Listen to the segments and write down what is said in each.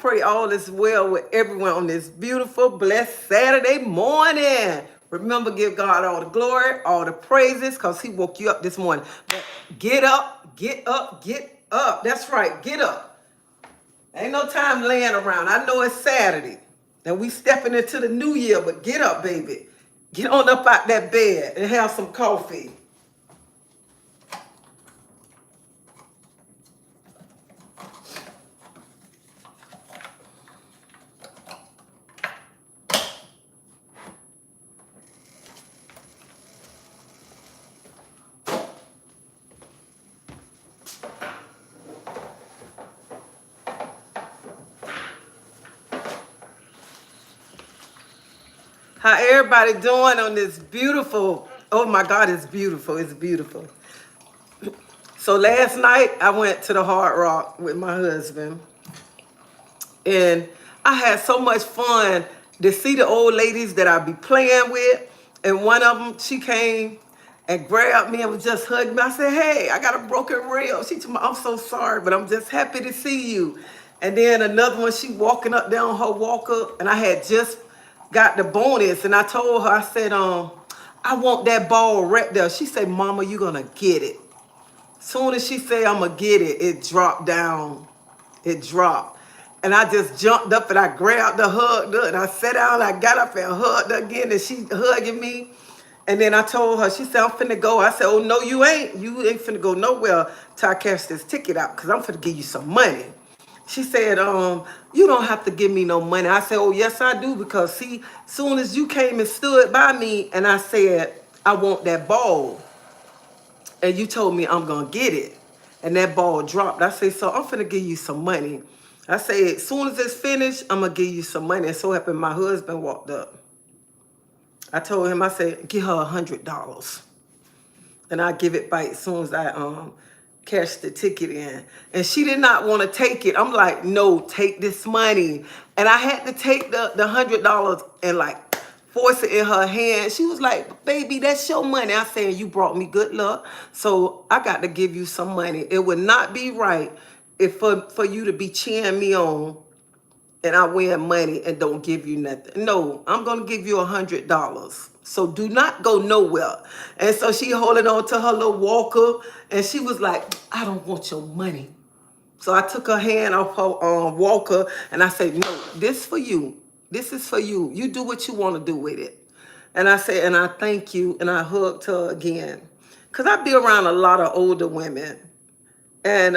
pray all is well with everyone on this beautiful, blessed Saturday morning. Remember, give God all the glory, all the praises, because he woke you up this morning. But get up, get up, get up. That's right, get up. Ain't no time laying around. I know it's Saturday, and we stepping into the new year, but get up, baby. Get on up out that bed and have some coffee. How everybody doing on this beautiful, oh my God, it's beautiful, it's beautiful. So last night I went to the Hard Rock with my husband, and I had so much fun to see the old ladies that I be playing with. And one of them, she came and grabbed me and was just hugging me. I said, hey, I got a broken rib. She told me, I'm so sorry, but I'm just happy to see you. And then another one, she walking up down her walker, and I had just got the bonus, and I told her, I said, I want that ball right there. She said, Mama, you gonna get it. Soon as she said, I'm gonna get it, it dropped down. It dropped. And I just jumped up and I grabbed her, hugged her, and I sat down, I got up and hugged her again, and she hugging me. And then I told her, she said, I'm finna go. I said, oh, no, you ain't. You ain't finna go nowhere till I cash this ticket out, because I'm finna give you some money. She said, you don't have to give me no money. I said, oh, yes, I do, because see, soon as you came and stood by me and I said, I want that ball, and you told me I'm going to get it, and that ball dropped. I said, so I'm finna give you some money. I said, as soon as it's finished, I'm going to give you some money. And so happened my husband walked up. I told him, I said, give her $100. And I give it back as soon as I cashed the ticket in. And she did not want to take it. I'm like, no, take this money. And I had to take the $100 and like force it in her hand. She was like, baby, that's your money. I said, you brought me good luck, so I got to give you some money. It would not be right if for you to be cheering me on and I win money and don't give you nothing. No, I'm going to give you $100. So do not go nowhere. And so she holding on to her little walker, and she was like, I don't want your money. So I took her hand off her walker, and I said, no, this for you. This is for you. You do what you want to do with it. And I said, and I thank you, and I hugged her again. Because I be around a lot of older women, and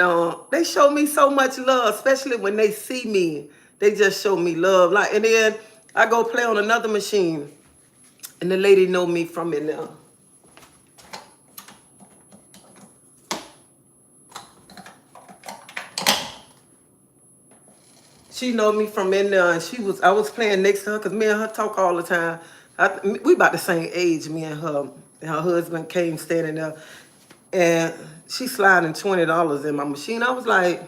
they show me so much love, especially when they see me. They just show me love. Like, and then I go play on another machine, and the lady know me from in there. She know me from in there, and I was playing next to her, because me and her talk all the time. We about the same age, me and her. And her husband came standing there, and she sliding $20 in my machine. I was like,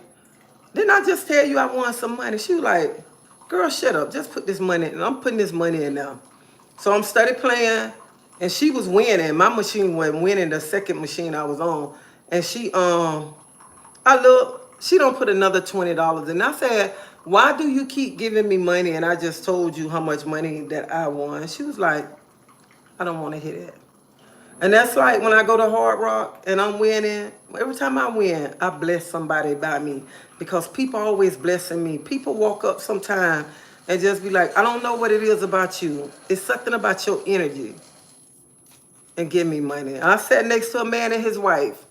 didn't I just tell you I want some money? She was like, girl, shut up. Just put this money in. And I'm putting this money in now. So I'm started playing, and she was winning. My machine wasn't winning, the second machine I was on. And she, she don't put another $20 in. I said, why do you keep giving me money? And I just told you how much money that I won. She was like, I don't want to hear that. And that's like when I go to Hard Rock and I'm winning. Every time I win, I bless somebody by me, because people always blessing me. People walk up sometime and just be like, I don't know what it is about you. It's something about your energy. And give me money. I sat next to a man and his wife.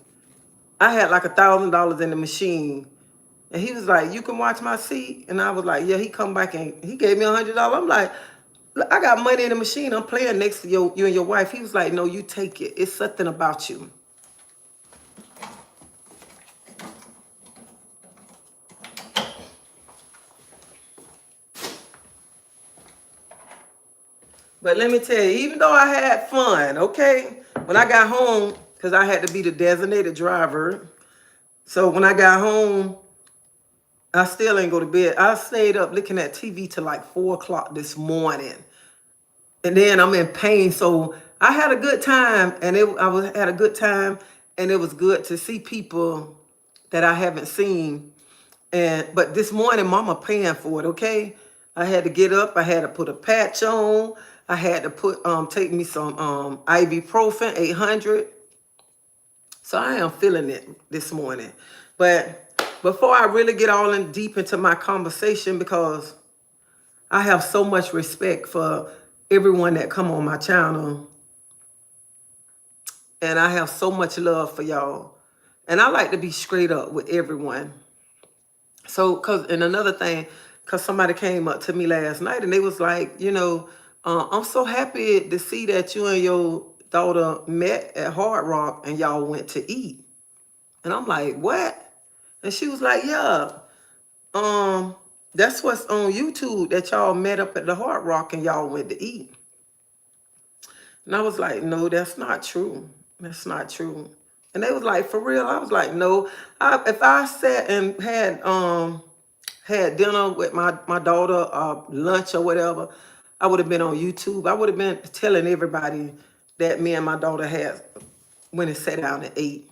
I had like $1,000 in the machine. And he was like, you can watch my seat? And I was like, yeah. He come back and he gave me $100. I'm like, I got money in the machine. I'm playing next to you and your wife. He was like, no, you take it. It's something about you. But let me tell you, even though I had fun, okay, when I got home, because I had to be the designated driver. So when I got home, I still ain't go to bed. I stayed up looking at TV till like 4 o'clock this morning. And then I'm in pain. So I had a good time, and had a good time, and it was good to see people that I haven't seen But this morning, mama paying for it, okay? I had to get up, I had to put a patch on, I had to take me some ibuprofen, 800. So I am feeling it this morning. But before I really get all in deep into my conversation, because I have so much respect for everyone that come on my channel, and I have so much love for y'all. And I like to be straight up with everyone. So, and another thing, because somebody came up to me last night and they was like, I'm so happy to see that you and your daughter met at Hard Rock and y'all went to eat. And I'm like, what? And she was like, yeah, that's what's on YouTube, that y'all met up at the Hard Rock and y'all went to eat. And I was like, no, that's not true. That's not true. And they was like, for real? I was like, no. If I sat and had dinner with my daughter, lunch or whatever, I would have been on YouTube. I would have been telling everybody that me and my daughter had went and sat down and ate.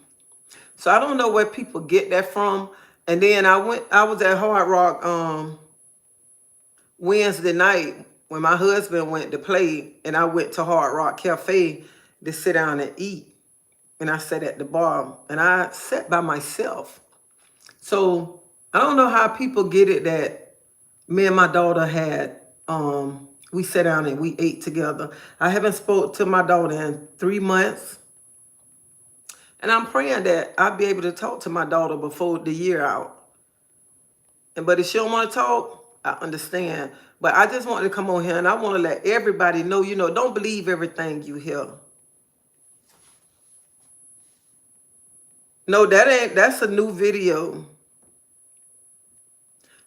So I don't know where people get that from. And then I was at Hard Rock Wednesday night when my husband went to play, and I went to Hard Rock Cafe to sit down and eat. And I sat at the bar and I sat by myself. So I don't know how people get it that me and my daughter had, we sat down and we ate together. I haven't spoke to my daughter in 3 months. And I'm praying that I'll be able to talk to my daughter before the year out. But if she don't want to talk, I understand. But I just want to come on here and I want to let everybody know, don't believe everything you hear. No, that's a new video.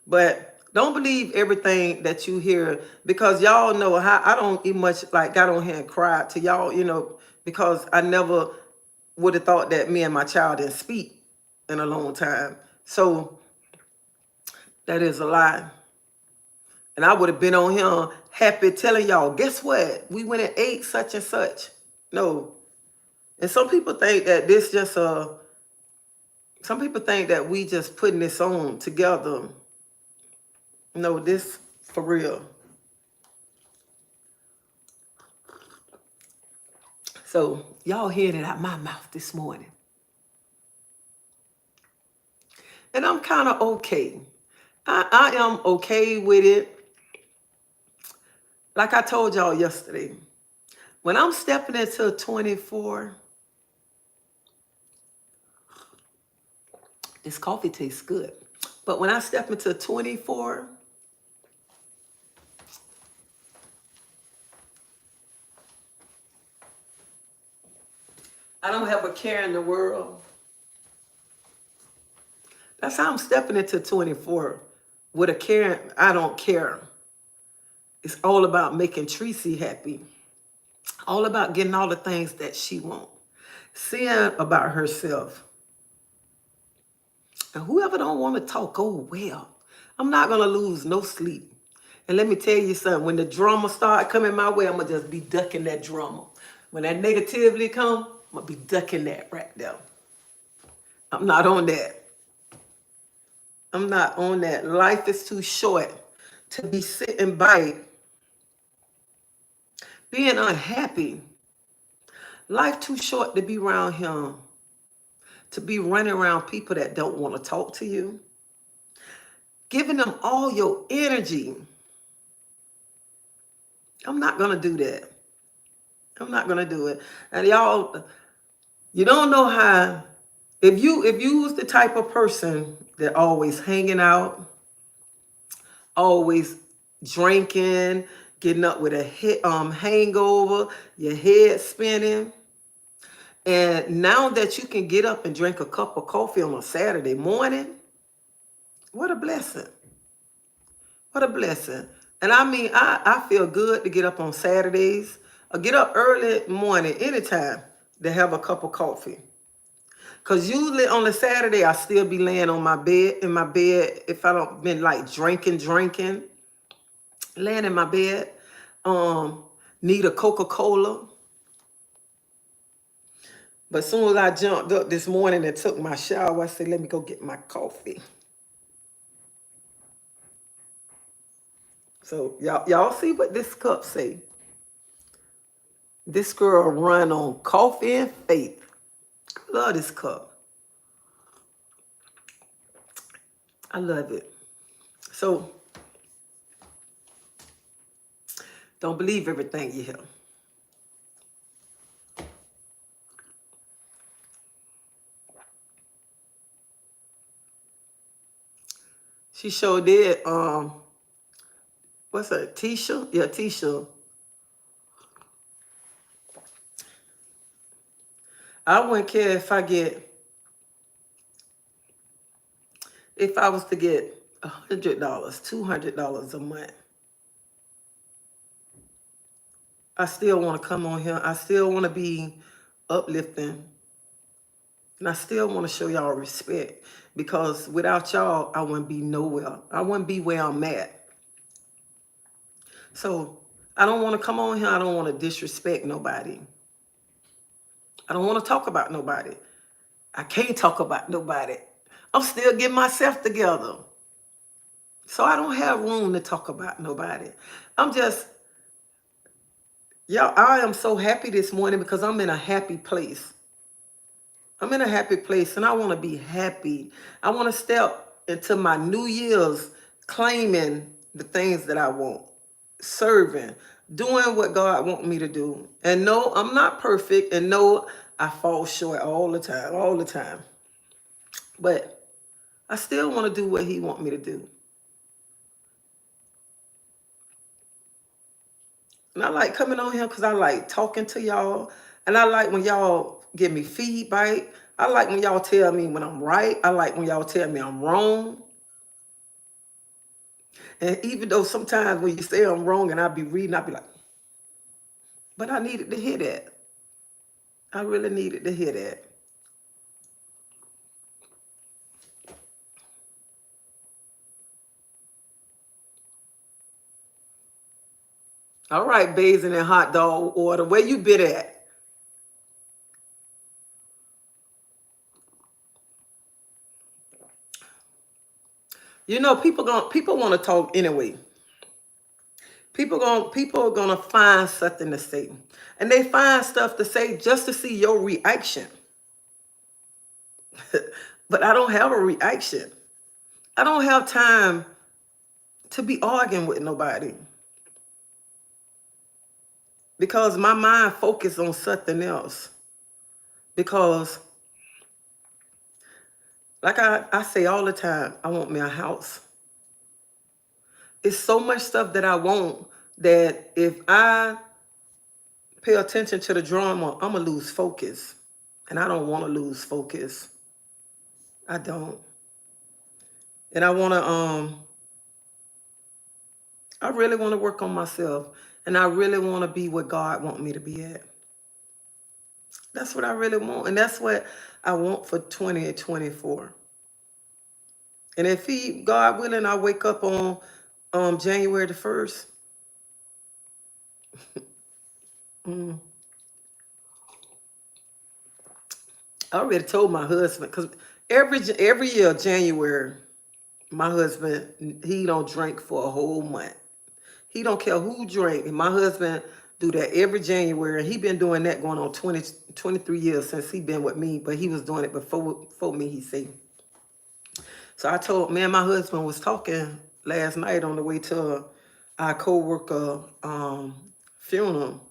But don't believe everything that you hear, because y'all know how I don't even much like got on here and cried to y'all, because I never would have thought that me and my child didn't speak in a long time. So that is a lie. And I would have been on here happy telling y'all, guess what? We went and ate such and such. No. And some people think that some people think that we just putting this on together. No, this for real. So y'all hearing it out my mouth this morning. And I'm kind of okay. I am okay with it. Like I told y'all yesterday, when I'm stepping into 24, this coffee tastes good. But when I step into 24, I don't have a care in the world. That's how I'm stepping into 24. With a care, I don't care. It's all about making Tracy happy. All about getting all the things that she wants. Seeing about herself. And whoever don't want to talk, oh well. I'm not going to lose no sleep. And let me tell you something. When the drama start coming my way, I'm going to just be ducking that drama. When that negativity come, I'm going to be ducking that right there. I'm not on that. I'm not on that. Life is too short to be sitting by being unhappy. Life too short to be around him. To be running around people that don't want to talk to you. Giving them all your energy. I'm not going to do that. I'm not going to do it. And y'all, you don't know how, if you was the type of person that always hanging out, always drinking, getting up with a hangover, your head spinning, and now that you can get up and drink a cup of coffee on a Saturday morning, what a blessing. What a blessing. And I mean, I feel good to get up on Saturdays or get up early morning, anytime, to have a cup of coffee. Because usually on a Saturday, I still be laying on my bed, in my bed, if I don't been like drinking, laying in my bed, need a Coca-Cola. But as soon as I jumped up this morning and took my shower, I said, let me go get my coffee. So y'all see what this cup say. This girl run on coffee and faith. I love this cup. I love it. So don't believe everything you hear. She sure did. What's that? Tisha? Yeah, Tisha. I wouldn't care if I was to get $100, $200 a month. I still want to come on here. I still want to be uplifting. And I still want to show y'all respect. Because without y'all, I wouldn't be nowhere. I wouldn't be where I'm at. So I don't want to come on here. I don't want to disrespect nobody. I don't want to talk about nobody. I can't talk about nobody. I'm still getting myself together. So I don't have room to talk about nobody. Y'all, I am so happy this morning because I'm in a happy place. I'm in a happy place and I want to be happy. I want to step into my New Year's claiming the things that I want, serving, doing what God wants me to do. And no, I'm not perfect, and no, I fall short all the time. But I still want to do what he wants me to do. And I like coming on here because I like talking to y'all. And I like when y'all give me feedback. I like when y'all tell me when I'm right. I like when y'all tell me I'm wrong. And even though sometimes when you say I'm wrong and I be reading, I be like, but I needed to hear that. I really needed to hear that. All right, bathing in hot dog water. Where you been at? You know, people want to talk anyway. People are gonna find something to say. And they find stuff to say just to see your reaction. But I don't have a reaction. I don't have time to be arguing with nobody. Because my mind focused on something else. Because like I say all the time, I want me a house. It's so much stuff that I want that if I pay attention to the drama, I'm going to lose focus. And I don't want to lose focus. I don't. And I really want to work on myself. And I really want to be what God wants me to be at. That's what I really want. And that's what I want for 2024. And if God willing, I wake up on January the 1st. I already told my husband, because every year, January, my husband, he don't drink for a whole month. He don't care who drink. And my husband do that every January. He been doing that going on 23 years since he been with me, but he was doing it before me, he said. So I told, me and my husband was talking last night on the way to our co-worker funeral.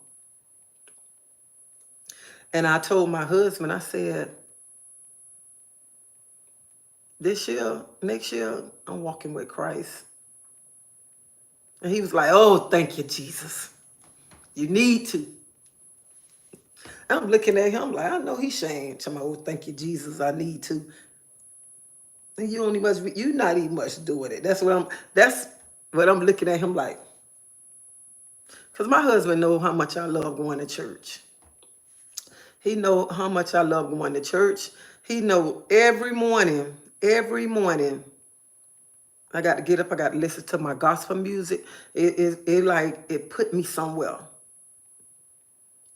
And I told my husband, I said, next year, I'm walking with Christ. And he was like, oh, thank you, Jesus. You need to. I'm looking at him like, I know he's saying to my, oh, thank you, Jesus, I need to. And you're not even much doing it. That's what I'm looking at him like. Because my husband knows how much I love going to church. He know how much I love going to church. He know every morning, I got to get up, I got to listen to my gospel music. It put me somewhere.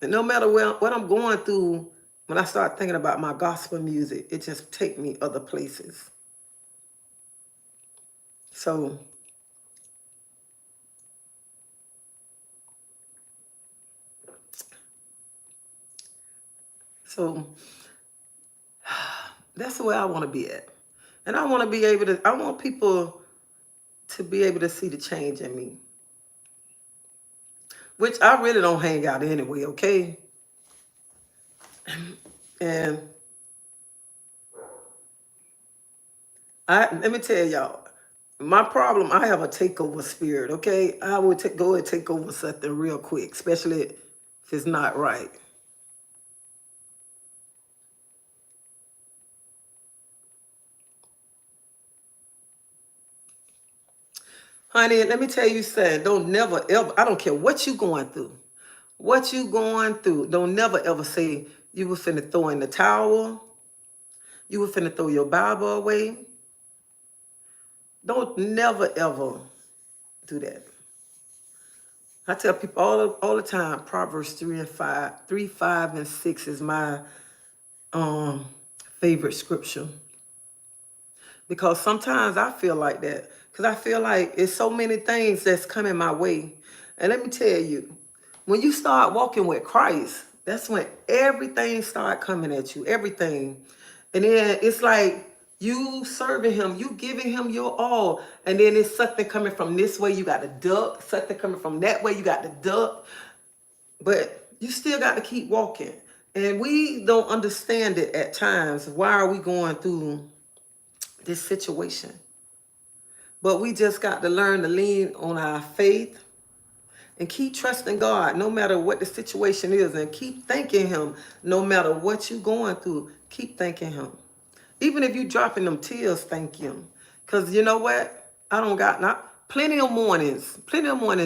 And no matter what I'm going through, when I start thinking about my gospel music, it just take me other places. So So that's the way I want to be at. And I want to be able to, I want people to be able to see the change in me, which I really don't hang out anyway, okay? And let me tell y'all, my problem, I have a takeover spirit, okay? I would go and take over something real quick, especially if it's not right. Honey, let me tell you something. Don't never ever, I don't care what you going through. What you going through, don't never ever say you were finna throw in the towel. You were finna throw your Bible away. Don't never ever do that. I tell people all the time, Proverbs 3 and 5, 3, 5, and 6 is my favorite scripture. Because sometimes I feel like that. Because I feel like it's so many things that's coming my way. And let me tell you, when you start walking with Christ, that's when everything start coming at you, everything. And then it's like you serving him, you giving him your all. And then it's something coming from this way, you got to duck. Something coming from that way, you got to duck. But you still got to keep walking. And we don't understand it at times. Why are we going through this situation? But we just got to learn to lean on our faith and keep trusting God no matter what the situation is, and keep thanking him no matter what you're going through. Keep thanking him. Even if you dropping them tears, thank him. Because you know what? I don't got not plenty of mornings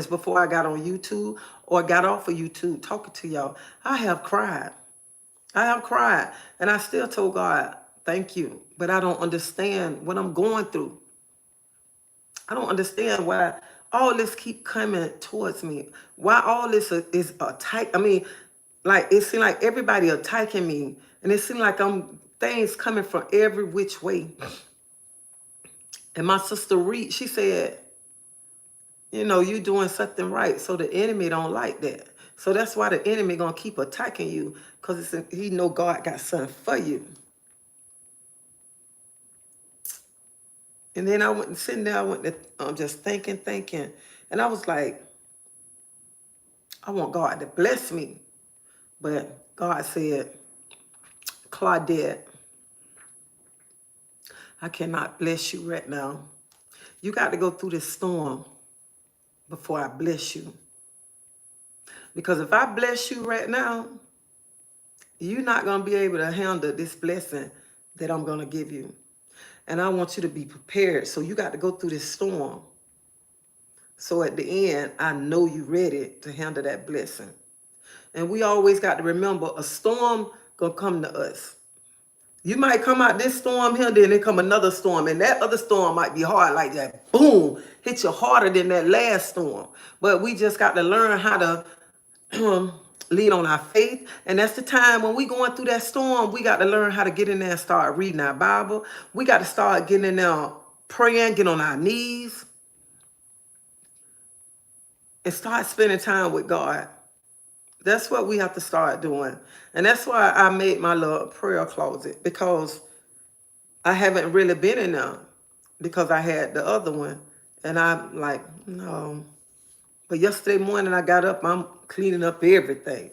before I got on YouTube or got off of YouTube talking to y'all. I have cried. And I still told God, thank you. But I don't understand what I'm going through. I don't understand why all this keep coming towards me. Why all this is attack. I mean, like it seems like everybody attacking me, and it seems like I'm things coming from every which way. And my sister Reed, she said, you know, you doing something right, so the enemy don't like that. So that's why the enemy gonna keep attacking you, because he know God got something for you. And then I went and sitting there, I went to just thinking. And I was like, I want God to bless me. But God said, Claudette, I cannot bless you right now. You got to go through this storm before I bless you. Because if I bless you right now, you're not going to be able to handle this blessing that I'm going to give you. And I want you to be prepared. So you got to go through this storm. So at the end, I know you're ready to handle that blessing. And we always got to remember, a storm going to come to us. You might come out this storm here, then there come another storm, and that other storm might be hard like that. Boom, hit you harder than that last storm. But we just got to learn how to lean on our faith. And that's the time when we going through that storm, we got to learn how to get in there and start reading our Bible. We got to start getting in there praying, get on our knees, and start spending time with God. That's what we have to start doing. And that's why I made my little prayer closet, because I haven't really been in there, because I had the other one. And I'm like, no. But yesterday morning I got up, I'm cleaning up everything.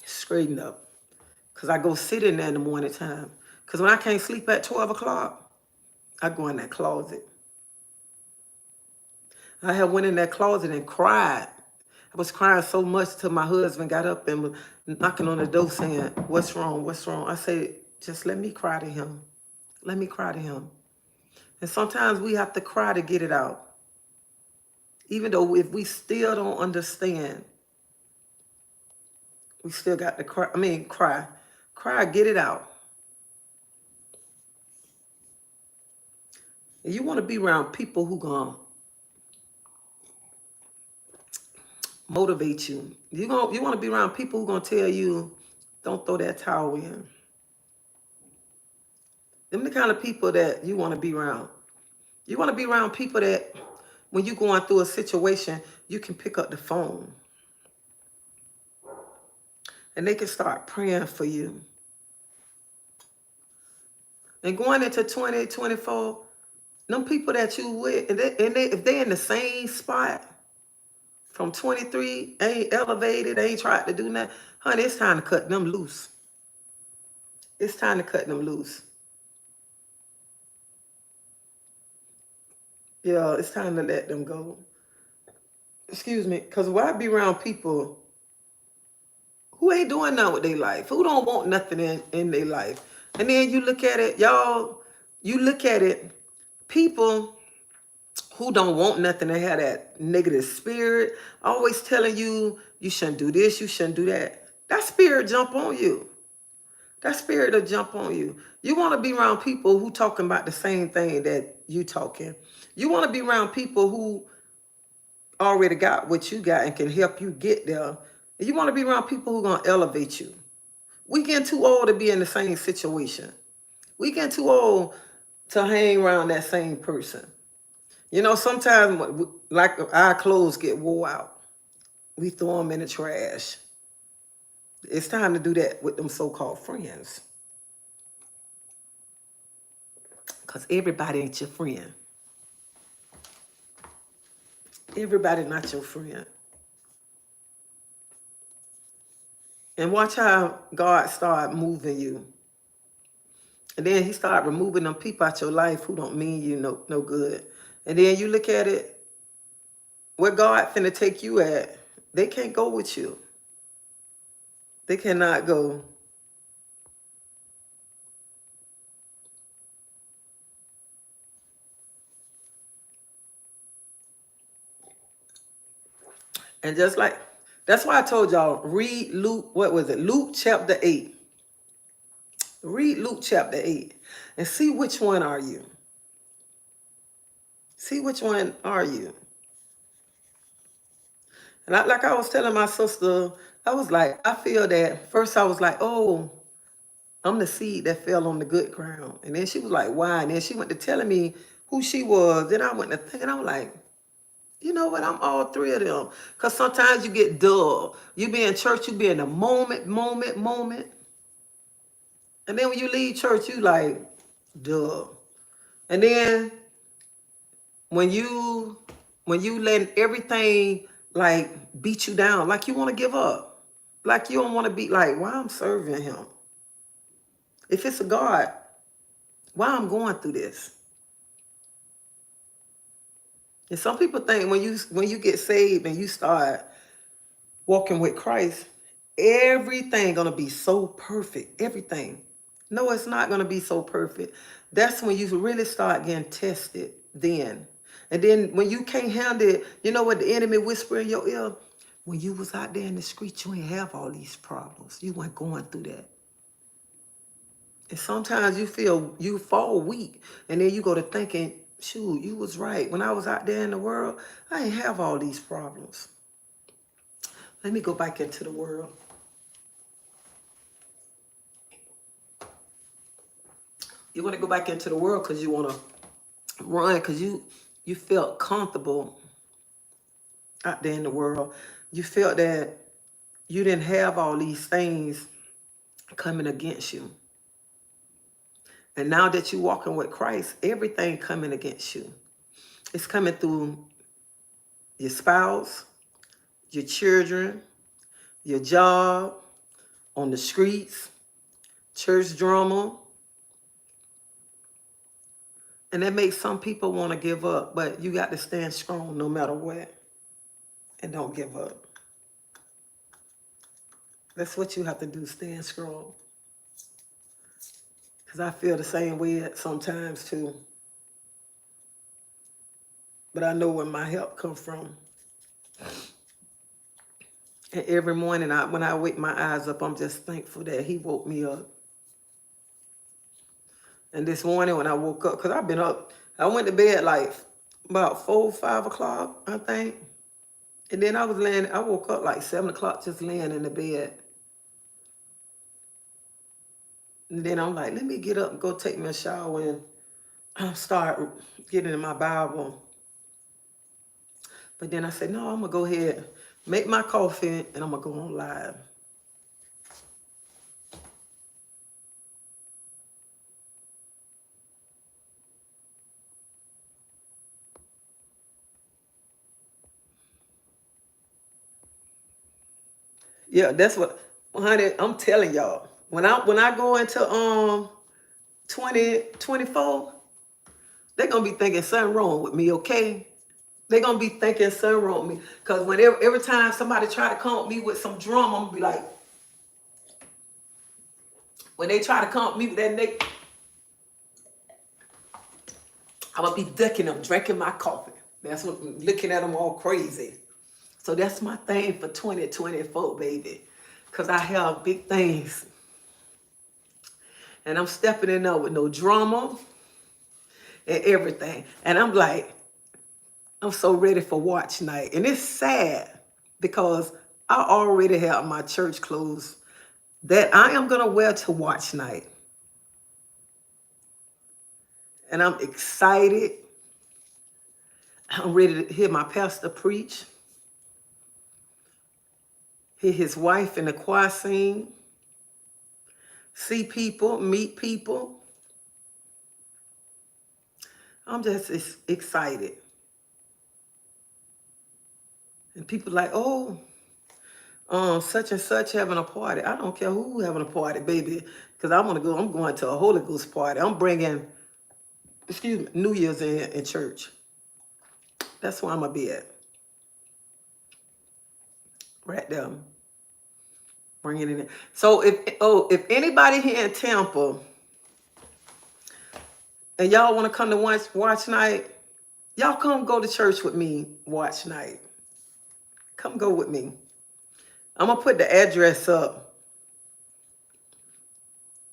Straighten up. Because I go sit in there in the morning time. Because when I can't sleep at 12 o'clock, I go in that closet. I had went in that closet and cried. I was crying so much till my husband got up and was knocking on the door saying, what's wrong, what's wrong? I said, just let me cry to him. Let me cry to him. And sometimes we have to cry to get it out. Even though if we still don't understand, we still got to cry. Cry. Cry, get it out. And you want to be around people who gonna motivate you. You want to be around people who gonna tell you, don't throw that towel in. Them the kind of people that you want to be around. You want to be around people that when you're going through a situation, you can pick up the phone. And they can start praying for you. And going into 2024, them people that you with, if they in the same spot from 23, ain't elevated, ain't tried to do nothing, honey, it's time to cut them loose. It's time to cut them loose. Yeah, it's time to let them go. Excuse me, because why be around people who ain't doing nothing with their life, who don't want nothing in their life? And then you look at it, y'all, you look at it, people who don't want nothing, they have that negative spirit, always telling you, you shouldn't do this, you shouldn't do that. That spirit jump on you. That spirit will jump on you. You want to be around people who talking about the same thing that you talking. You want to be around people who already got what you got and can help you get there. You want to be around people who going to elevate you. We getting too old to be in the same situation. We getting too old to hang around that same person. You know, sometimes, like our clothes get wore out, we throw them in the trash. It's time to do that with them so-called friends. Because everybody ain't your friend. Everybody not your friend. And watch how God start moving you. And then he start removing them people out your life who don't mean you no good. And then you look at it, where God finna take you at, they can't go with you. They cannot go. And just like, that's why I told y'all, read Luke, what was it? Luke chapter 8. Read Luke chapter 8 and see which one are you. See which one are you. And like I was telling my sister, I was like, I feel that, first I was like, oh, I'm the seed that fell on the good ground. And then she was like, why? And then she went to telling me who she was. Then I went to thinking, I was like, you know what? I'm all three of them. Because sometimes you get dull. You be in church, you be in the moment. And then when you leave church, you like, duh. And then when you let everything like beat you down, like you want to give up. Like you don't want to be like, why I'm serving him? If it's a God, why I'm going through this? And some people think when you get saved and you start walking with Christ, everything gonna be so perfect. Everything. No, it's not gonna be so perfect. That's when you really start getting tested then. And then when you can't handle it, you know what the enemy whisper in your ear? When you was out there in the street, you ain't have all these problems. You weren't going through that. And sometimes you fall weak. And then you go to thinking, shoot, you was right. When I was out there in the world, I ain't have all these problems. Let me go back into the world. You want to go back into the world because you want to run, because you felt comfortable out there in the world. You felt that you didn't have all these things coming against you. And now that you're walking with Christ, everything coming against you. It's coming through your spouse, your children, your job, on the streets, church drama. And that makes some people want to give up, but you got to stand strong no matter what. And don't give up. That's what you have to do, stand strong. Because I feel the same way sometimes too. But I know where my help comes from. And every morning when I wake my eyes up, I'm just thankful that he woke me up. And this morning when I woke up, because I've been up, I went to bed like about 4, 5 o'clock, I think. And then I woke up like 7 o'clock just laying in the bed. And then I'm like, let me get up and go take me a shower and start getting in my Bible. But then I said, no, I'm going to go ahead, make my coffee, and I'm going to go on live. Yeah, that's what, honey, I'm telling y'all. When I go into 2024, they're gonna be thinking something wrong with me, okay? They're gonna be thinking something wrong with me. Cause whenever every time somebody try to come at me with some drama, I'm gonna be like, when they try to come at me with that neck, I'm gonna be ducking them, drinking my coffee. That's what, looking at them all crazy. So that's my thing for 2024, baby. Cause I have big things. And I'm stepping in there with no drama and everything. And I'm like, I'm so ready for watch night. And it's sad because I already have my church clothes that I am going to wear to watch night. And I'm excited. I'm ready to hear my pastor preach, hear his wife in the choir sing, see people, meet people. I'm just excited. And people like, oh, such and such having a party. I don't care who having a party, baby, because I'm going to a Holy Ghost party. I'm bringing, New Year's in church. That's where I'm going to be at. Right there. Bring it in. So if anybody here in Tampa and y'all want to come to watch night, y'all come go to church with me, watch night. Come go with me. I'm going to put the address up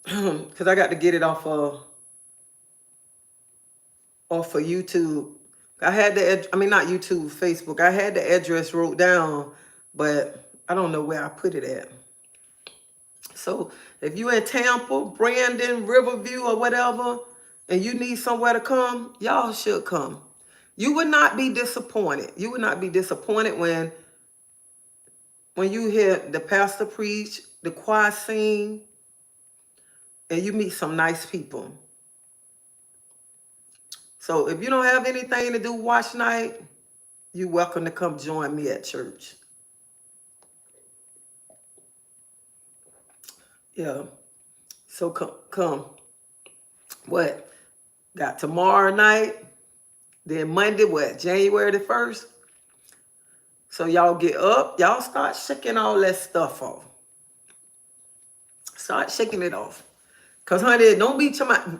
because I got to get it off of YouTube. I had not YouTube, Facebook. I had the address wrote down, but I don't know where I put it at. So if you in Tampa, Brandon, Riverview, or whatever, and you need somewhere to come, y'all should come. You would not be disappointed. You would not be disappointed when you hear the pastor preach, the choir sing, and you meet some nice people. So if you don't have anything to do watch night, you're welcome to come join me at church. Yeah. So come. What? Got tomorrow night. Then Monday, what? January the 1st. So y'all get up. Y'all start shaking all that stuff off. Start shaking it off. Because, honey, don't be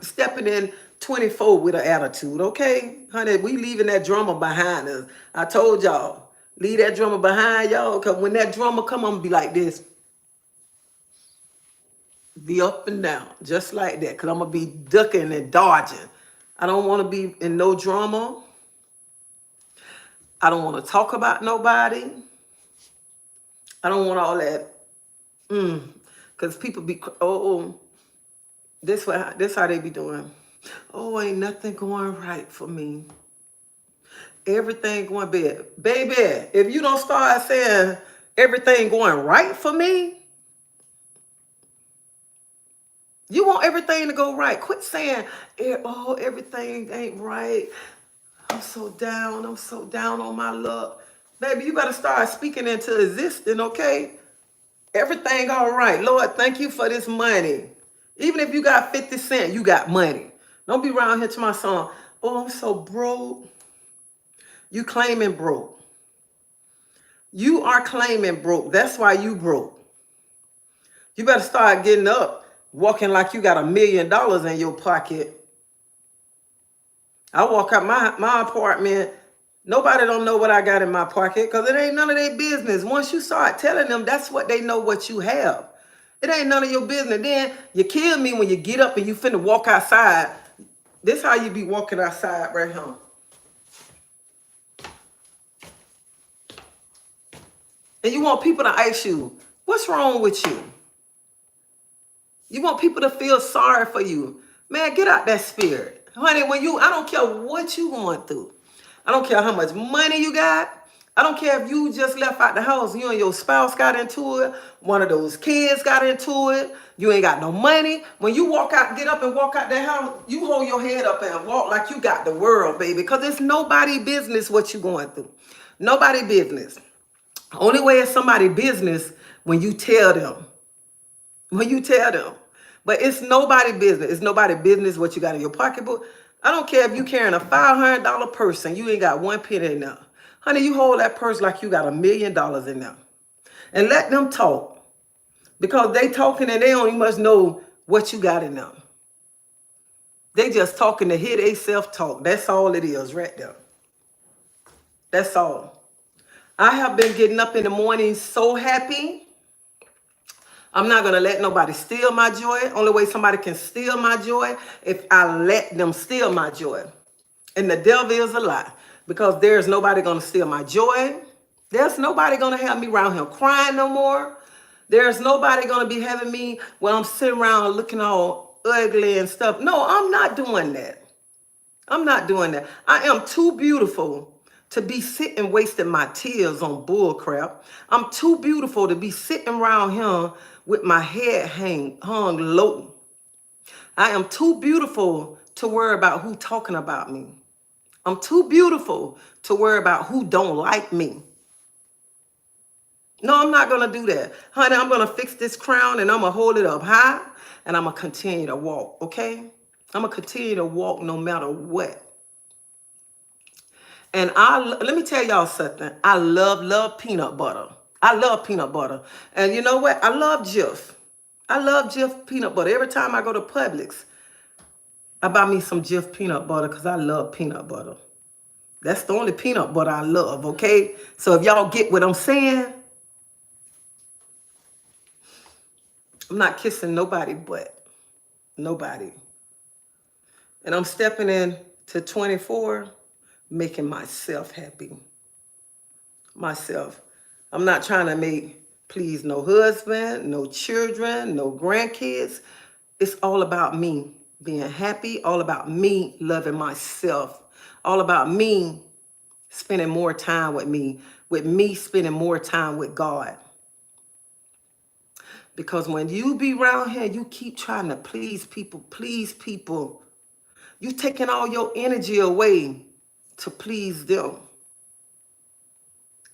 stepping in 24 with an attitude, okay? Honey, we leaving that drama behind us. I told y'all, leave that drama behind y'all, because when that drama come, I'm going to be like this. Be up and down, just like that, because I'm going to be ducking and dodging. I don't want to be in no drama. I don't want to talk about nobody. I don't want all that. Because people be, this how they be doing. Oh, ain't nothing going right for me. Everything going bad. Baby, if you don't start saying everything going right for me, you want everything to go right. Quit saying, oh, everything ain't right. I'm so down on my luck. Baby, you better start speaking into existence, okay? Everything all right. Lord, thank you for this money. Even if you got 50 cents, you got money. Don't be around here to my song. Oh, I'm so broke. You claiming broke. You are claiming broke. That's why you broke. You better start getting up, walking like you got $1 million in your pocket. I walk out my apartment. Nobody don't know what I got in my pocket because it ain't none of their business. Once you start telling them, that's what they know what you have. It ain't none of your business. Then you kill me when you get up and you finna walk outside. This how you be walking outside right here. And you want people to ask you, what's wrong with you? You want people to feel sorry for you. Man, get out that spirit. Honey, I don't care what you going through. I don't care how much money you got. I don't care if you just left out the house, you and your spouse got into it, one of those kids got into it, you ain't got no money. When you get up and walk out that house, you hold your head up and walk like you got the world, baby, because it's nobody business what you going through. Nobody business. Only way is somebody's business when you tell them. When you tell them. But it's nobody business. It's nobody business what you got in your pocketbook. I don't care if you carrying a $500 purse and you ain't got one penny in there. Honey, you hold that purse like you got $1 million in there. And let them talk. Because they talking and they don't even much know what you got in them. They just talking to hear they self-talk. That's all it is right there. That's all. I have been getting up in the morning so happy. I'm not going to let nobody steal my joy. Only way somebody can steal my joy if I let them steal my joy. And the devil is a lie. Because there's nobody going to steal my joy. There's nobody going to have me around here crying no more. There's nobody going to be having me when I'm sitting around looking all ugly and stuff. No, I'm not doing that. I'm not doing that. I am too beautiful to be sitting wasting my tears on bull crap. I'm too beautiful to be sitting around here with my head hung low. I am too beautiful to worry about who talking about me. I'm too beautiful to worry about who don't like me. No, I'm not going to do that. Honey, I'm going to fix this crown and I'm going to hold it up high and I'm going to continue to walk, okay? I'm going to continue to walk no matter what. And let me tell y'all something. I love peanut butter. I love peanut butter. And you know what? I love Jif. I love Jif peanut butter. Every time I go to Publix, I buy me some Jif peanut butter because I love peanut butter. That's the only peanut butter I love, okay? So if y'all get what I'm saying, I'm not kissing nobody but nobody. And I'm stepping in to 24, making myself happy. Myself. I'm not trying to please no husband, no children, no grandkids. It's all about me being happy, all about me loving myself, all about me spending more time with me spending more time with God. Because when you be around here, you keep trying to please people. You taking all your energy away to please them.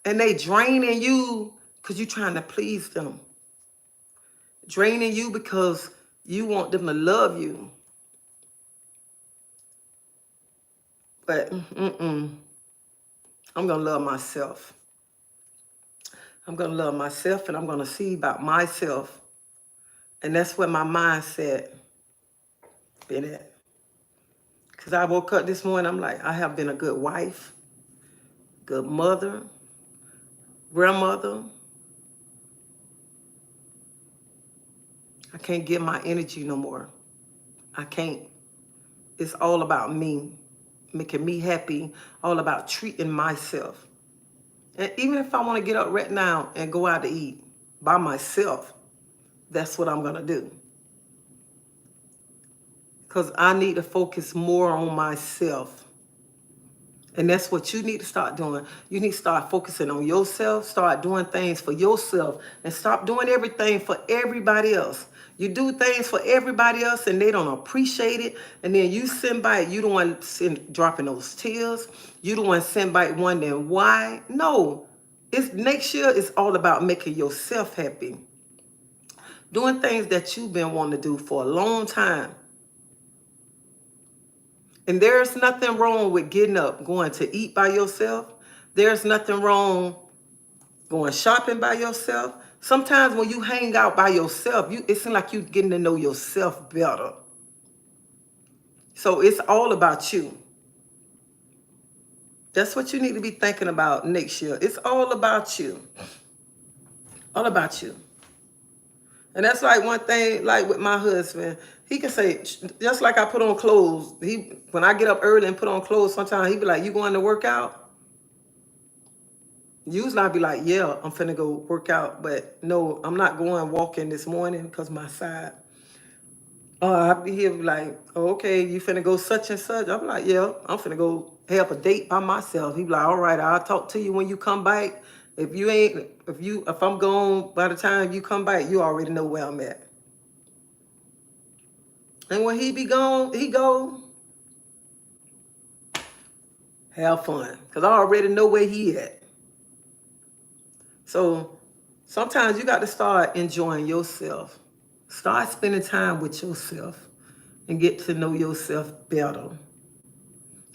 And they draining you because you're trying to please them. Draining you because you want them to love you. But I'm going to love myself. I'm going to love myself and I'm going to see about myself. And that's where my mindset been at. Because I woke up this morning, I'm like, I have been a good wife, good mother, grandmother. I can't give my energy no more. I can't. It's all about me, making me happy, all about treating myself. And even if I want to get up right now and go out to eat by myself, that's what I'm going to do. Because I need to focus more on myself. And that's what you need to start doing. You need to start focusing on yourself, start doing things for yourself, and stop doing everything for everybody else. You do things for everybody else and they don't appreciate it. And then you send by, you the one dropping those tears. You the one send by wondering why. No, next year is all about making yourself happy. Doing things that you've been wanting to do for a long time. And there's nothing wrong with getting up, going to eat by yourself. There's nothing wrong going shopping by yourself. Sometimes when you hang out by yourself, it seems like you're getting to know yourself better. So it's all about you. That's what you need to be thinking about next year. It's all about you. All about you. And that's like one thing, like with my husband, he can say, just like I put on clothes, when I get up early and put on clothes, sometimes he be like, you going to work out? Usually I'd be like, yeah, I'm finna go work out. But no, I'm not going walking this morning because my side. I'll be here like, oh, okay, you finna go such and such. I'm like, yeah, I'm finna go have a date by myself. He be like, all right, I'll talk to you when you come back. If I'm gone by the time you come back, you already know where I'm at. And when he be gone, he go have fun. Because I already know where he at. So sometimes you got to start enjoying yourself. Start spending time with yourself and get to know yourself better.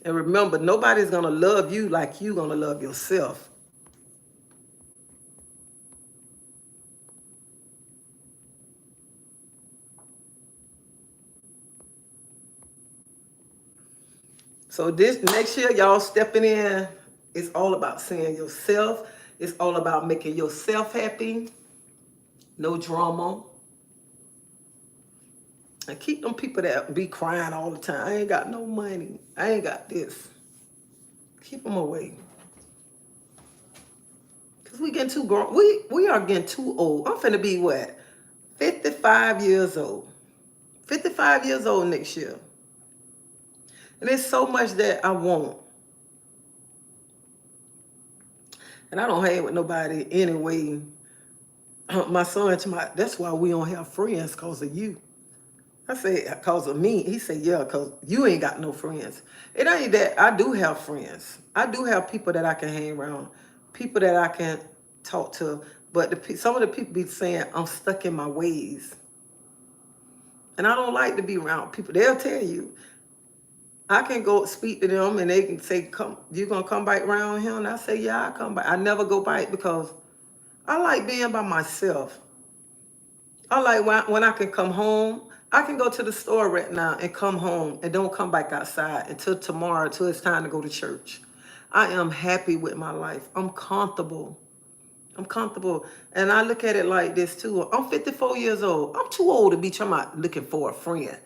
And remember, nobody's going to love you like you're going to love yourself. So this next year, y'all stepping in, it's all about seeing yourself. It's all about making yourself happy. No drama. And keep them people that be crying all the time. I ain't got no money. I ain't got this. Keep them away. Because we getting too grown. We are getting too old. I'm finna be what? 55 years old. 55 years old next year. And there's so much that I want. And I don't hang with nobody anyway. My son, that's why we don't have friends, because of you. I said, because of me. He said, yeah, because you ain't got no friends. It ain't that. I do have friends. I do have people that I can hang around, people that I can talk to. But some of the people be saying, I'm stuck in my ways. And I don't like to be around people. They'll tell you. I can go speak to them and they can say, "Come, you gonna come back around here?" And I say, yeah, I come back. I never go back because I like being by myself. I like when I can come home. I can go to the store right now and come home and don't come back outside until tomorrow, until it's time to go to church. I am happy with my life. I'm comfortable. I'm comfortable. And I look at it like this too. I'm 54 years old. I'm too old to be trying to looking for a friend.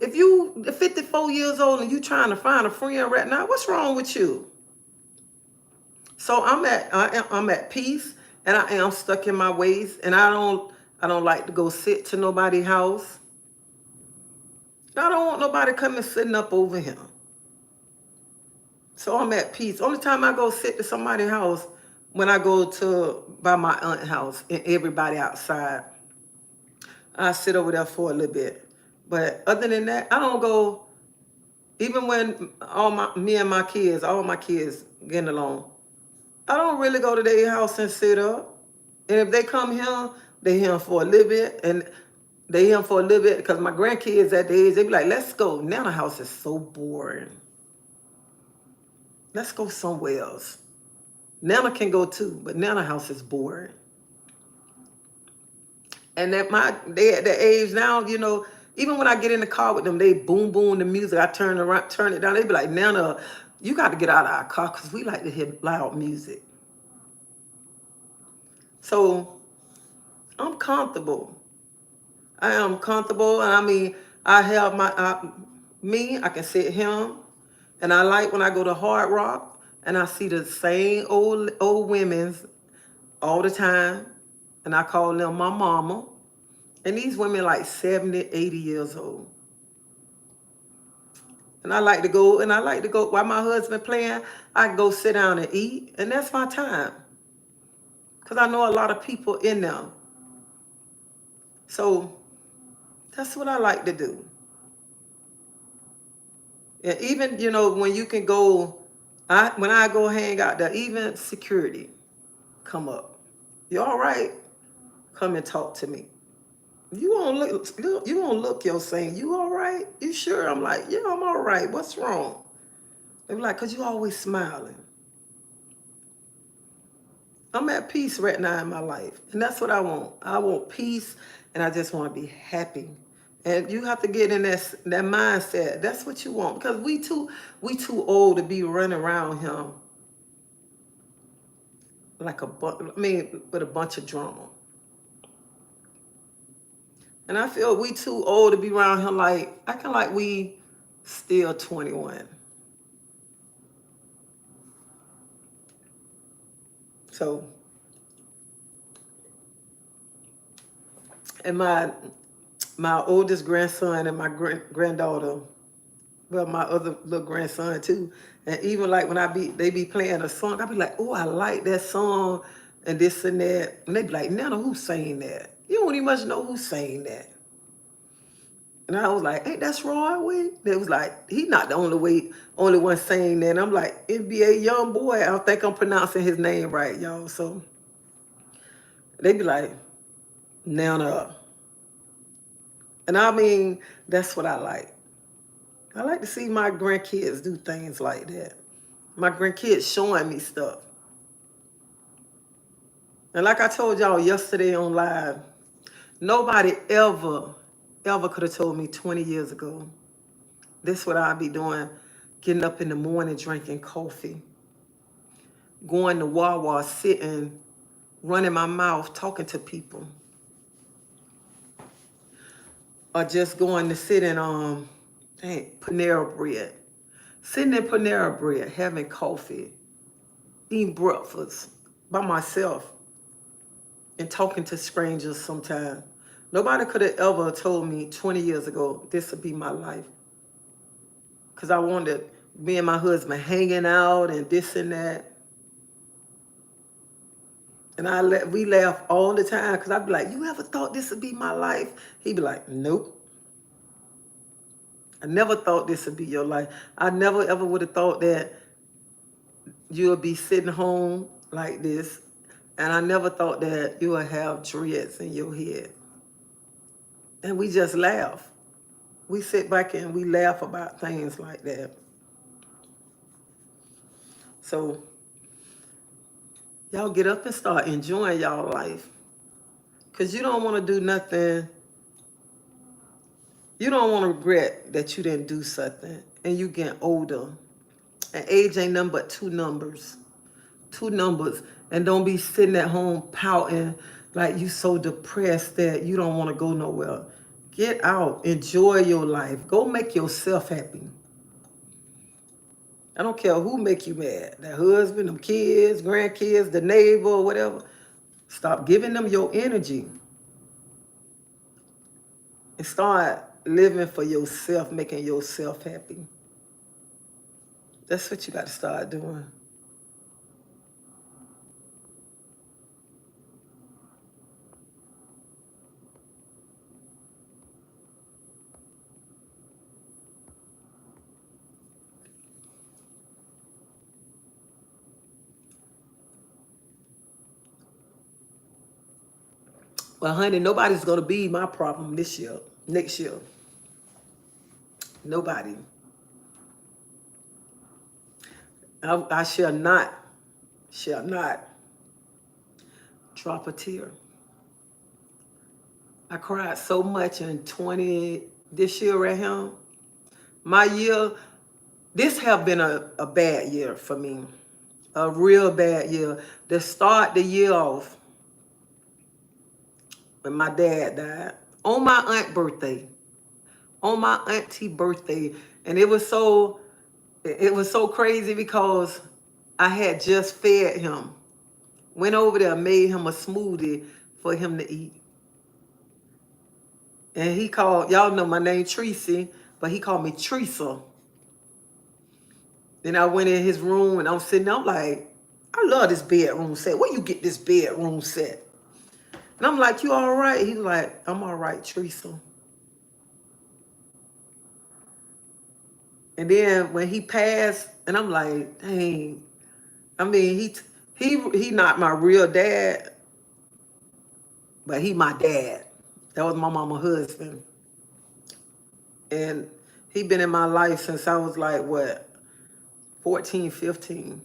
If you 54 years old and you trying to find a friend right now, what's wrong with you? So I'm at peace, and I am stuck in my ways, and I don't like to go sit to nobody's house. I don't want nobody coming sitting up over here. So I'm at peace. Only time I go sit to somebody's house when I go to by my aunt's house and everybody outside. I sit over there for a little bit. But other than that, I don't go. Even when me and my kids, all my kids getting along, I don't really go to their house and sit up. And if they come here, they here for a little bit, and they here for a little bit because my grandkids at the age, they be like, let's go. Now the house is so boring. Let's go somewhere else. Nana can go too, but Nana house is boring. And they at the age now, even when I get in the car with them, they boom boom the music. I turn it down. They be like, Nana, you got to get out of our car because we like to hear loud music. So I'm comfortable. I am comfortable, and I mean, I have I can sit here, and I like when I go to Hard Rock, and I see the same old women's all the time, and I call them my mama, and these women like 70, 80 years old. And I like to go while my husband playing. I go sit down and eat, and that's my time, because I know a lot of people in there. So that's what I like to do. And even, when you can go, when I go hang out there, even security come up. You all right? Come and talk to me. You won't look your saying, you all right? You sure? I'm like, yeah, I'm all right. What's wrong? They be like, because you always smiling. I'm at peace right now in my life. And that's what I want. I want peace, and I just want to be happy. And you have to get in that mindset. That's what you want. Because we too old to be running around him like with a bunch of drama. And I feel we too old to be around him like acting like we still 21. So, and my oldest grandson and my granddaughter, well, my other little grandson too, and even like when they be playing a song, I be like, oh, I like that song, and this and that, and they be like, Nana, who's saying that? You don't even much know who's saying that. And I was like, ain't that's Roy Wade? They was like, he not the only one saying that. And I'm like, NBA young boy. I don't think I'm pronouncing his name right, y'all. So They be like, Nana. And I mean, that's what I like. I like to see my grandkids do things like that. My grandkids showing me stuff. And like I told y'all yesterday on live, nobody ever could have told me 20 years ago, this is what I'd be doing, getting up in the morning, drinking coffee, going to Wawa, sitting, running my mouth, talking to people. Or just going to sit in Panera Bread. Sitting in Panera Bread, having coffee, eating breakfast by myself, and talking to strangers sometimes. Nobody could have ever told me 20 years ago, this would be my life. Because I wanted me and my husband hanging out and this and that. And we laugh all the time because I'd be like, you ever thought this would be my life? He'd be like, nope. I never thought this would be your life. I never ever would have thought that you would be sitting home like this. And I never thought that you would have dreads in your head. And we just laugh. We sit back and we laugh about things like that. So y'all get up and start enjoying y'all life. Because you don't want to do nothing. You don't want to regret that you didn't do something. And you get older. And age ain't nothing but two numbers. Two numbers. And don't be sitting at home pouting like you so depressed that you don't want to go nowhere. Get out. Enjoy your life. Go make yourself happy. I don't care who make you mad. The husband, them kids, grandkids, the neighbor, whatever. Stop giving them your energy. And start living for yourself, making yourself happy. That's what you got to start doing. Well, honey, nobody's going to be my problem this year, next year. Nobody. I shall not drop a tear. I cried so much in this year right here. My year, this have been a bad year for me. A real bad year. To start the year off, when my dad died, on my aunt's birthday, on my auntie birthday, and it was so crazy because I had just fed him. Went over there, made him a smoothie for him to eat. And he called, y'all know my name Tracy, but he called me Teresa. Then I went in his room and I'm sitting there, I'm like, I love this bedroom set. Where you get this bedroom set? And I'm like, you all right? He's like, I'm all right, Teresa. And then when he passed, and I'm like, dang. I mean, he not my real dad, but he my dad. That was my mama's husband. And he been in my life since I was like, what, 14, 15.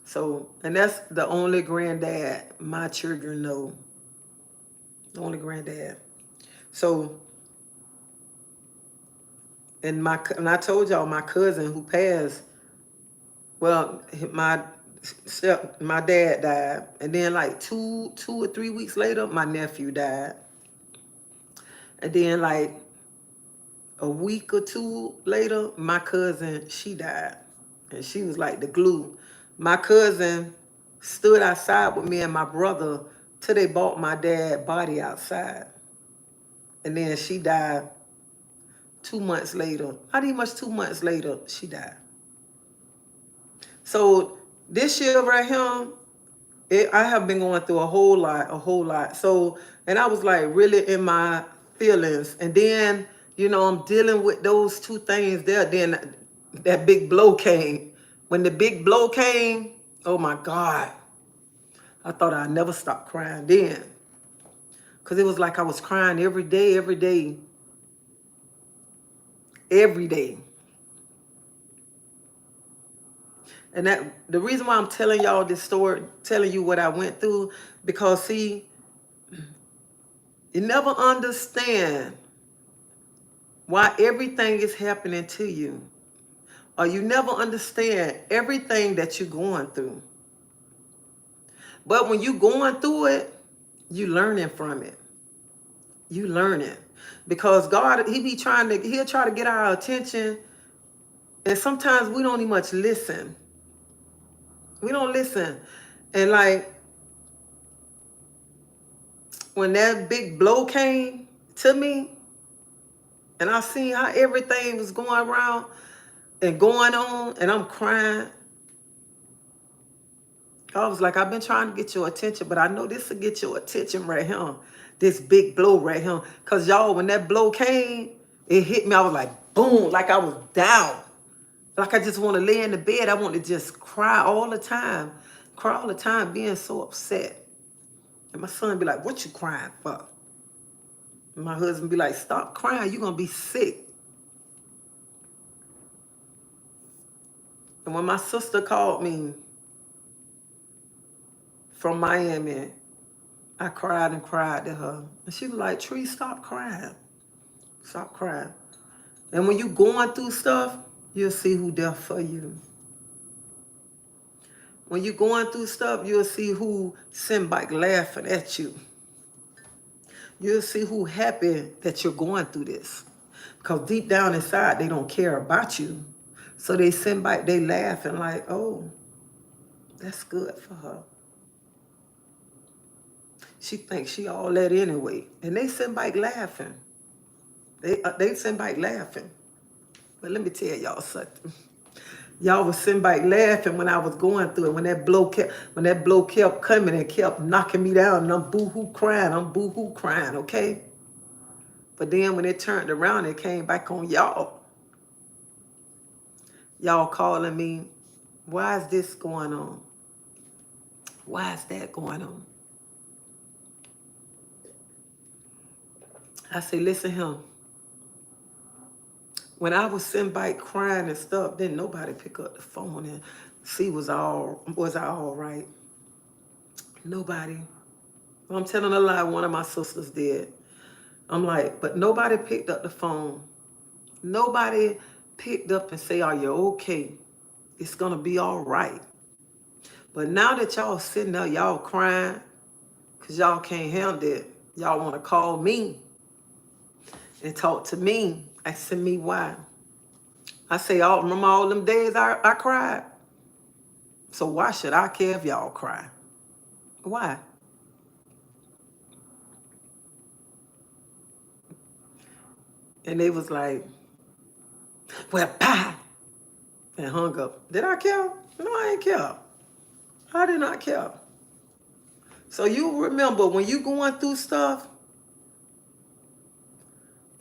So, and that's the only granddad my children know. The only granddad. So, and I told y'all my cousin who passed, well, my dad died. And then like two or 3 weeks later, my nephew died. And then like a week or two later, my cousin, she died. And she was like the glue. My cousin stood outside with me and my brother till they bought my dad's body outside. And then she died 2 months later. Not even much 2 months later, she died. So this year right here, I have been going through a whole lot. So, and I was like really in my feelings. And then, you know, I'm dealing with those two things there. Then that big blow came. When the big blow came, oh my God. I thought I'd never stop crying then. Because it was like I was crying every day, every day, every day. And that the reason why I'm telling y'all this story, telling you what I went through, because see, you never understand why everything is happening to you. Or you never understand everything that you're going through. But when you're going through it, you learning from it. You learning. Because God, he'll try to get our attention. And sometimes we don't even much listen. We don't listen. And like, when that big blow came to me, and I seen how everything was going around and going on, and I'm crying. I was like, I've been trying to get your attention, but I know this will get your attention right here. This big blow right here. Because y'all, when that blow came, it hit me. I was like, boom, like I was down. Like I just want to lay in the bed. I want to just cry all the time. Cry all the time, being so upset. And my son be like, what you crying for? And my husband be like, stop crying. You're going to be sick. And when my sister called me from Miami, I cried and cried to her. And she was like, Tree, stop crying. Stop crying. And when you going through stuff, you'll see who there for you. When you're going through stuff, you'll see who sitting back laughing at you. You'll see who happy that you're going through this. Because deep down inside, they don't care about you. So they sitting back, they laughing like, oh, that's good for her. She thinks she all that anyway. And they sitting back laughing. They sitting back laughing. But let me tell y'all something. Y'all was sitting back laughing when I was going through it. When that blow kept coming and kept knocking me down, and I'm boo-hoo crying, okay? But then when it turned around, it came back on y'all. Y'all calling me, why is this going on? Why is that going on? I say, listen here. When I was sitting back crying and stuff, didn't nobody pick up the phone and see was I all right? Nobody. I'm telling a lie, one of my sisters did. I'm like, but nobody picked up the phone. Nobody picked up and say, are you okay? It's gonna be all right. But now that y'all sitting there, y'all crying, because y'all can't handle it, y'all want to call me and talk to me. Ask me why. I say, remember all them days I cried? So why should I care if y'all cry? Why? And they was like, well, bye. And hung up. Did I care? No, I ain't care. I did not care. So you remember when you going through stuff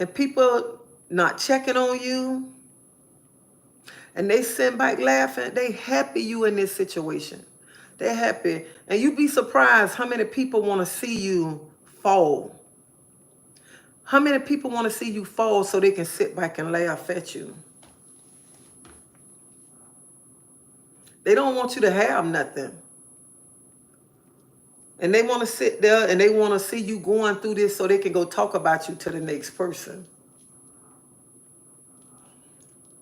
and people not checking on you and they sitting back laughing, they happy you in this situation. They're happy. And you'd be surprised how many people want to see you fall. How many people want to see you fall so they can sit back and laugh at you? They don't want you to have nothing. And they want to sit there and they want to see you going through this so they can go talk about you to the next person.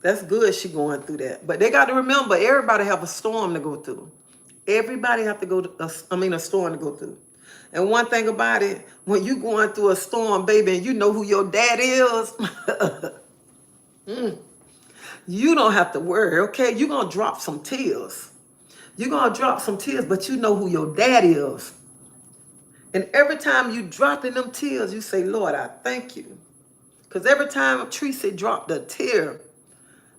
That's good she going through that. But they got to remember, everybody have a storm to go through. Everybody have to go to a storm to go through. And one thing about it, when you going through a storm, baby, and you know who your dad is, you don't have to worry, okay? You're going to drop some tears. You're going to drop some tears, but you know who your dad is. And every time you drop in them tears, you say, Lord, I thank you. Because every time Tracy dropped a tear,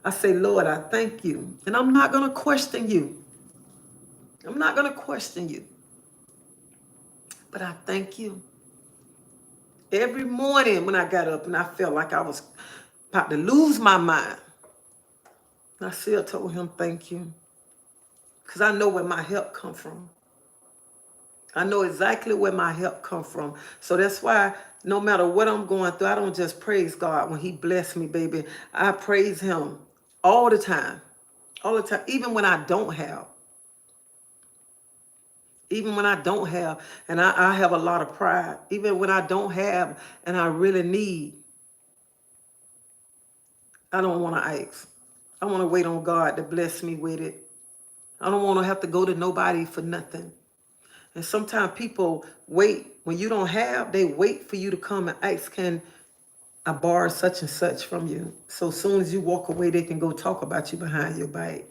I say, Lord, I thank you. And I'm not going to question you. I'm not going to question you. But I thank you. Every morning when I got up and I felt like I was about to lose my mind, I still told him thank you. Because I know where my help come from. I know exactly where my help come from. So that's why no matter what I'm going through, I don't just praise God when he bless me, baby. I praise him all the time. All the time. Even when I don't have. Even when I don't have. And I have a lot of pride. Even when I don't have and I really need. I don't want to ask. I want to wait on God to bless me with it. I don't want to have to go to nobody for nothing. And sometimes people wait. When you don't have, they wait for you to come and ask, can I borrow such and such from you? So as soon as you walk away, they can go talk about you behind your back.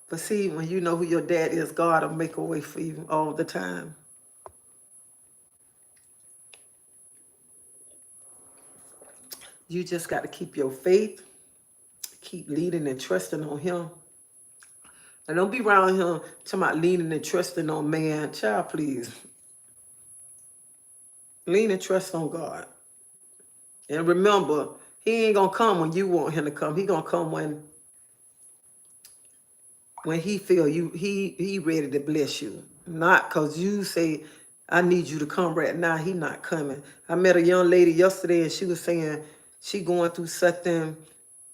But see, when you know who your dad is, God will make a way for you all the time. You just got to keep your faith, keep leading and trusting on him. And don't be around him talking about leaning and trusting on man. Child, please. Lean and trust on God. And remember, he ain't going to come when you want him to come. He going to come when he feel you, he ready to bless you. Not because you say, I need you to come right now. He not coming. I met a young lady yesterday and she was saying she going through something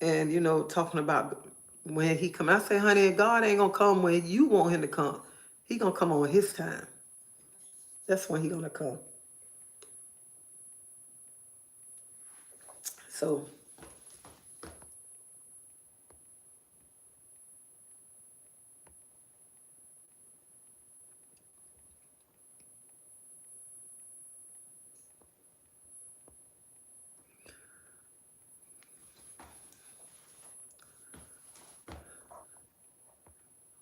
and, you know, talking about when he come. I say, honey, God ain't going to come when you want him to come. He going to come on his time. That's when he going to come. So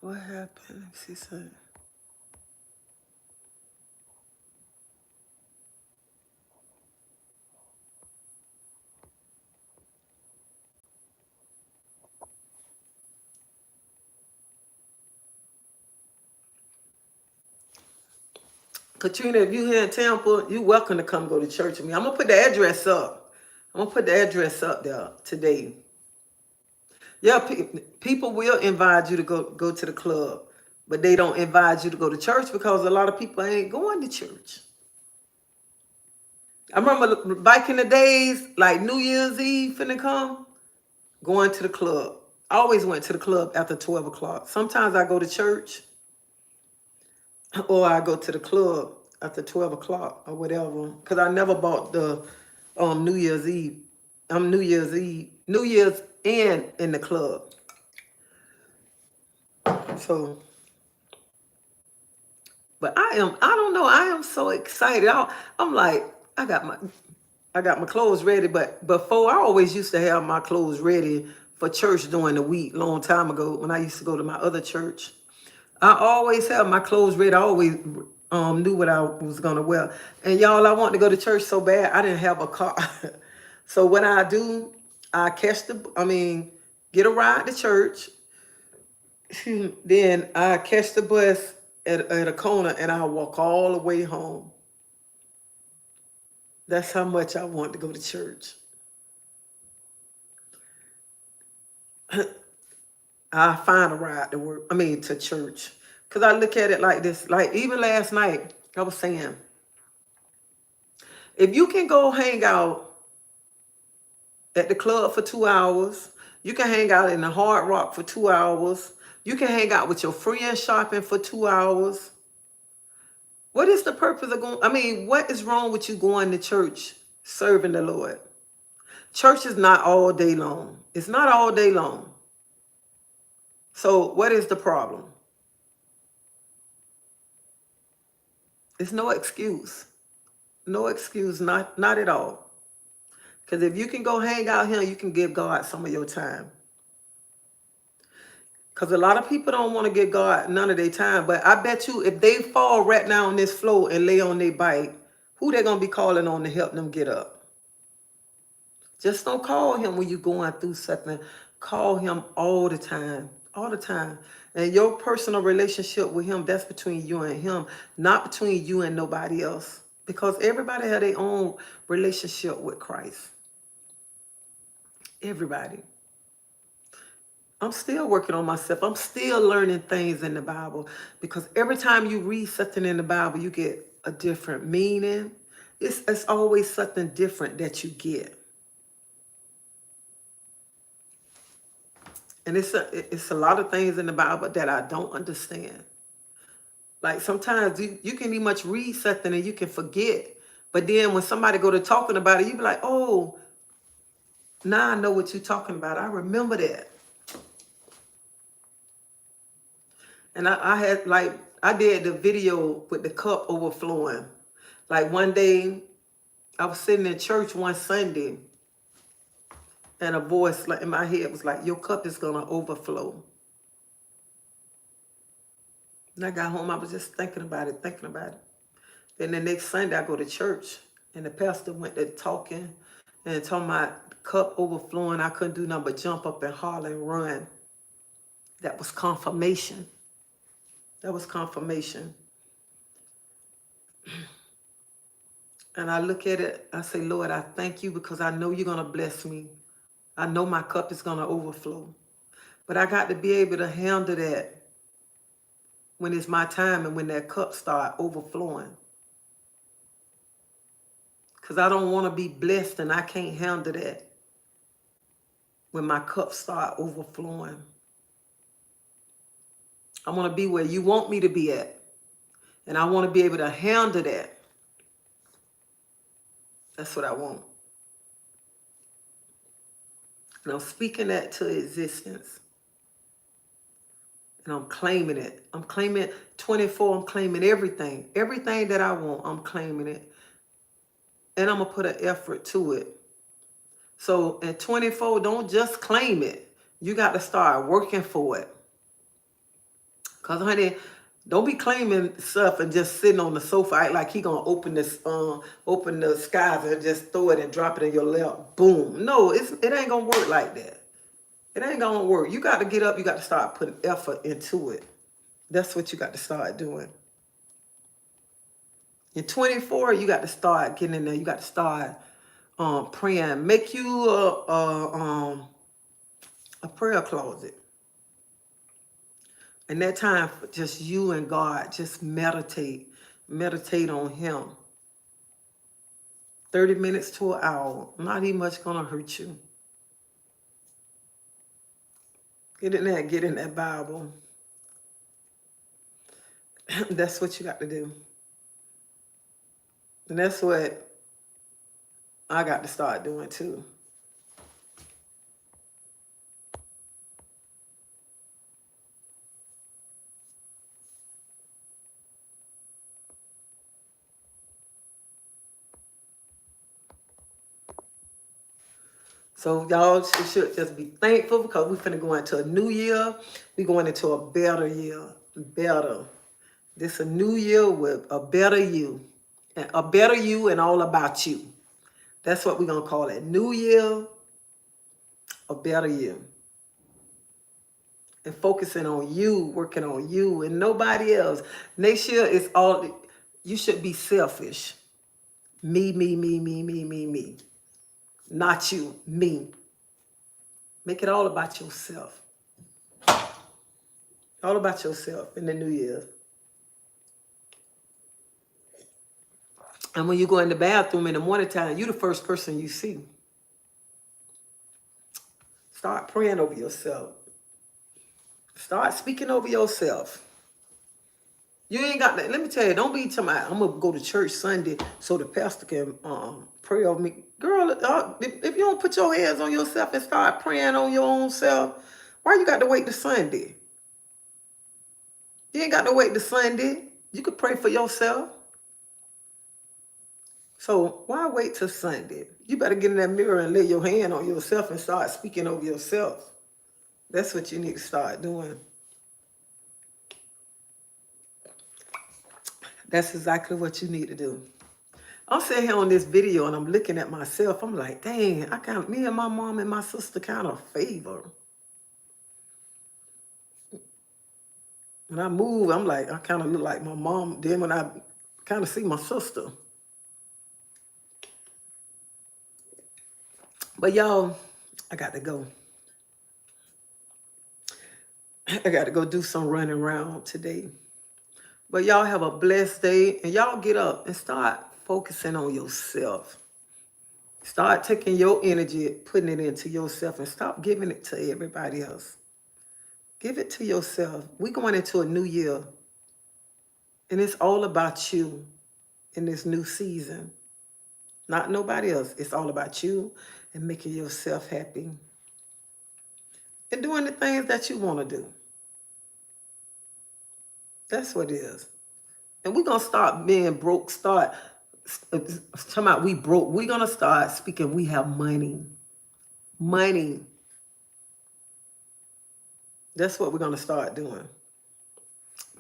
what happened? Let me see something. Katrina, if you here in Tampa, you welcome to come go to church with me. I'm going to put the address up. I'm going to put the address up there today. Yeah, people will invite you to go to the club, but they don't invite you to go to church because a lot of people ain't going to church. I remember back in the days, like New Year's Eve finna come, going to the club. I always went to the club after 12 o'clock. Sometimes I go to church or I go to the club after 12 o'clock or whatever. Because I never bought the New Year's Eve. New Year's in the club. So, but I don't know, I am so excited. I'm like, I got my clothes ready, but before I always used to have my clothes ready for church during the week, long time ago when I used to go to my other church. I always have my clothes ready. I always knew what I was gonna wear. And y'all, I wanted to go to church so bad, I didn't have a car. So what I do, I get a ride to church. Then I catch the bus at a corner and I walk all the way home. That's how much I want to go to church. I find a ride to church. Because I look at it like this. Like even last night, I was saying, if you can go hang out at the club for 2 hours, you can hang out in the Hard Rock for 2 hours, you can hang out with your friends shopping for 2 hours. What is the purpose of going? What is wrong with you going to church serving the Lord? Church is not all day long. It's not all day long. So what is the problem? It's no excuse. No excuse, not at all. Because if you can go hang out here, you can give God some of your time. Because a lot of people don't want to give God none of their time. But I bet you if they fall right now on this floor and lay on their bike, who they going to be calling on to help them get up? Just don't call him when you're going through something. Call him all the time. All the time. And your personal relationship with him, that's between you and him, not between you and nobody else. Because everybody has their own relationship with Christ. Everybody. I'm still working on myself. I'm still learning things in the Bible, because every time you read something in the Bible, you get a different meaning. It's always something different that you get. And it's a lot of things in the Bible that I don't understand. Like sometimes you can even much read something and you can forget. But then when somebody go to talking about it, you be like, oh, now I know what you're talking about. I remember that. And I had like, I did the video with the cup overflowing. Like one day I was sitting in church one Sunday and a voice like in my head was like, your cup is going to overflow. And I got home, I was just thinking about it. Then the next Sunday I go to church and the pastor went there talking and talking about the cup overflowing. I couldn't do nothing but jump up and holler and run. That was confirmation. That was confirmation. And I look at it, I say, Lord, I thank you because I know you're going to bless me. I know my cup is going to overflow. But I got to be able to handle that when it's my time and when that cup start overflowing. Because I don't want to be blessed and I can't handle that when my cup start overflowing. I want to be where you want me to be at. And I want to be able to handle that. That's what I want. And I'm speaking that to existence. And I'm claiming it. I'm claiming 24. I'm claiming everything. Everything that I want, I'm claiming it. And I'm going to put an effort to it. So at 24, don't just claim it. You got to start working for it. Because, honey, don't be claiming stuff and just sitting on the sofa act like he going to open the skies and just throw it and drop it in your lap. Boom. No, it ain't going to work like that. It ain't going to work. You got to get up. You got to start putting effort into it. That's what you got to start doing. In 24, you got to start getting in there. You got to start praying. Make you a prayer closet. And that time for just you and God, just meditate. Meditate on him. 30 minutes to an hour. Not even much going to hurt you. Get in there. Get in that Bible. That's what you got to do. And that's what I got to start doing too. So y'all should just be thankful because we're finna go into a new year. We're going into a better year. Better. This a new year with a better you. And a better you and all about you. That's what we're going to call it. New year, a better you. And focusing on you, working on you and nobody else. Next year is all, you should be selfish. Me. Not you, me. Make it all about yourself. All about yourself in the new year. And when you go in the bathroom in the morning time, you're the first person you see. Start praying over yourself. Start speaking over yourself. You ain't got that. Let me tell you, don't be talking about, I'm going to go to church Sunday so the pastor can pray over me. Girl, if you don't put your hands on yourself and start praying on your own self, why you got to wait to Sunday? You ain't got to wait to Sunday. You could pray for yourself. So why wait till Sunday? You better get in that mirror and lay your hand on yourself and start speaking over yourself. That's what you need to start doing. That's exactly what you need to do. I'm sitting here on this video and I'm looking at myself. I'm like, dang, me and my mom and my sister kind of favor. When I move, I'm like, I kind of look like my mom. Then when I kind of see my sister. But y'all, I got to go. I got to go do some running around today. But y'all have a blessed day, and y'all get up and start focusing on yourself. Start taking your energy, putting it into yourself, and stop giving it to everybody else. Give it to yourself. We're going into a new year, and it's all about you in this new season. Not nobody else. It's all about you and making yourself happy and doing the things that you want to do. That's what it is. And we're going to start being broke, talking about we broke. We're going to start speaking we have money. Money. That's what we're going to start doing.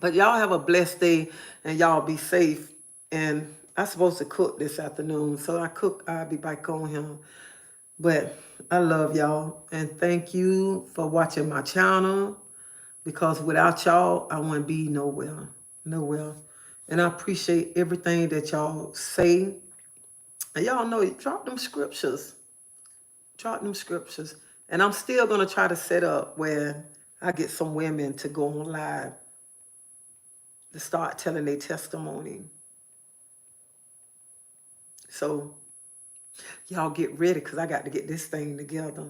But y'all have a blessed day, and y'all be safe. And I'm supposed to cook this afternoon, so I'll be back on here. But I love y'all, and thank you for watching my channel, because without y'all, I wouldn't be nowhere. And I appreciate everything that y'all say. And y'all know, drop them scriptures. And I'm still going to try to set up where I get some women to go on live to start telling their testimony. So y'all get ready, because I got to get this thing together.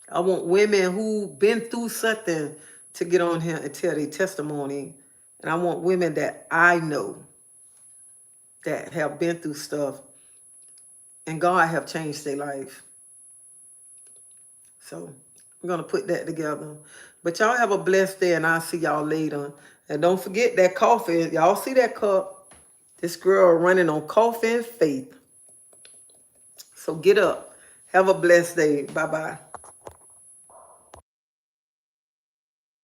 I want women who been through something to get on here and tell their testimony. And I want women that I know that have been through stuff and God have changed their life. So I'm going to put that together. But y'all have a blessed day, and I'll see y'all later. And don't forget that coffee. Y'all see that cup? This girl running on coffee and faith. So get up. Have a blessed day. Bye-bye.